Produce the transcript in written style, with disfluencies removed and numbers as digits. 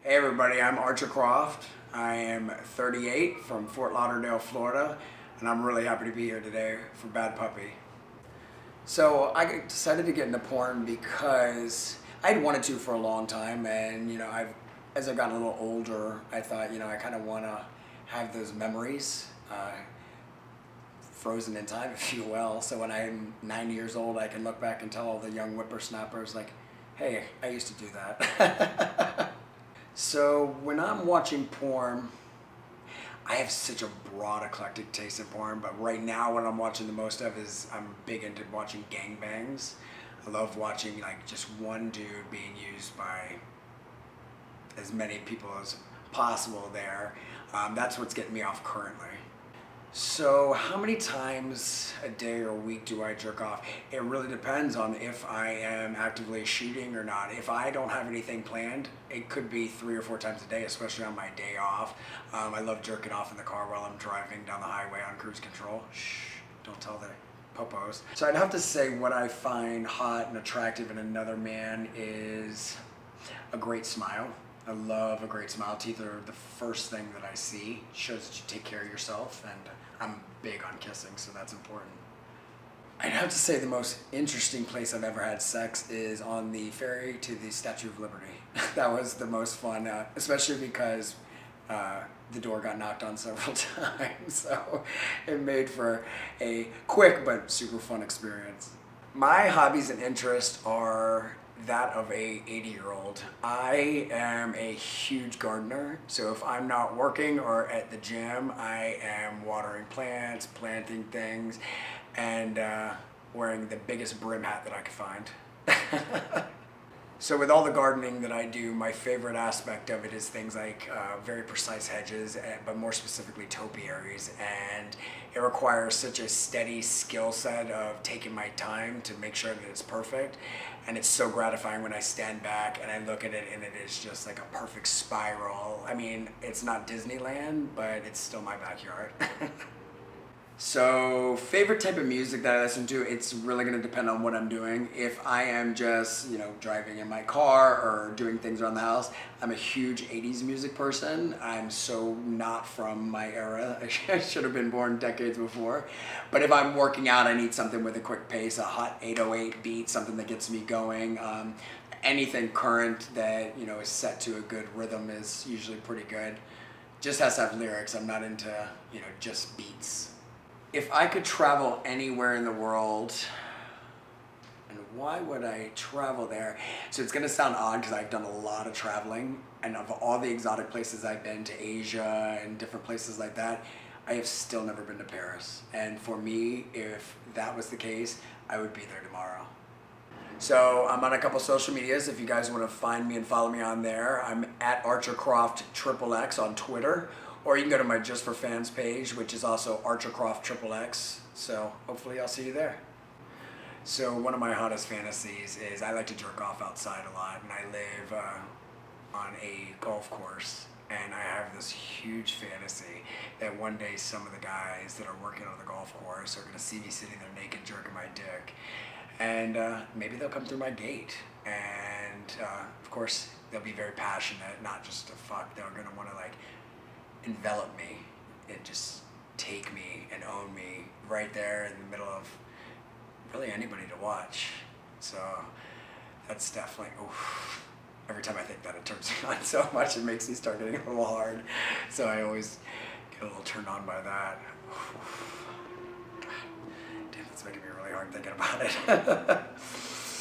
Hey everybody, I'm Archer Croft. I am 38 from Fort Lauderdale, Florida, and I'm really happy to be here today for Badpuppy. So I decided to get into porn because I'd wanted to for a long time, and as I've gotten a little older, I thought, I kind of want to have those memories frozen in time, if you will. So when I'm 9 years old, I can look back and tell all the young whippersnappers, like, hey, I used to do that. So when I'm watching porn, I have such a broad eclectic taste in porn, but right now what I'm watching the most of is I'm big into watching gangbangs. I love watching like just one dude being used by as many people as possible there. That's what's getting me off currently. So how many times a day or week do I jerk off? It really depends on if I am actively shooting or not. If I don't have anything planned, it could be 3 or 4 times a day, especially on my day off. I love jerking off in the car while I'm driving down the highway on cruise control. Shh, don't tell the popos. So I'd have to say what I find hot and attractive in another man is a great smile. I love a great smile. Teeth are the first thing that I see. It shows that you take care of yourself, and I'm big on kissing, so that's important. I'd have to say the most interesting place I've ever had sex is on the ferry to the Statue of Liberty. That was the most fun, especially because the door got knocked on several times, so it made for a quick but super fun experience. My hobbies and interests are that of a 80-year-old. I am a huge gardener, so if I'm not working or at the gym, I am watering plants, planting things, and wearing the biggest brim hat that I could find. So with all the gardening that I do, my favorite aspect of it is things like very precise hedges, but more specifically topiaries, and it requires such a steady skill set of taking my time to make sure that it's perfect, and it's so gratifying when I stand back and I look at it and it is just like a perfect spiral. I mean, it's not Disneyland, but it's still my backyard. So, favorite type of music that I listen to, it's really going to depend on what I'm doing. If I am just, driving in my car or doing things around the house, I'm a huge 80s music person. I'm so not from my era. I should have been born decades before. But if I'm working out, I need something with a quick pace, a hot 808 beat, something that gets me going. Anything current that, is set to a good rhythm is usually pretty good. Just has to have lyrics. I'm not into, just beats. If I could travel anywhere in the world, and why would I travel there? So it's gonna sound odd because I've done a lot of traveling, and of all the exotic places I've been to, Asia and different places like that, I have still never been to Paris. And for me, if that was the case, I would be there tomorrow. So I'm on a couple social medias. If you guys want to find me and follow me on there, I'm at ArcherCroft XXX on Twitter. Or you can go to my Just for Fans page, which is also ArcherCroft XXX. So hopefully I'll see you there. So one of my hottest fantasies is I like to jerk off outside a lot, and I live on a golf course. And I have this huge fantasy that one day some of the guys that are working on the golf course are going to see me sitting there naked jerking my dick. And maybe they'll come through my gate. And of course, they'll be very passionate, not just to fuck. They're going to want to envelop me and just take me and own me right there in the middle of really anybody to watch. So that's definitely, oof. Every time I think that, it turns me on so much, it makes me start getting a little hard. So I always get a little turned on by that. Oof. Damn, it's making me really hard thinking about it.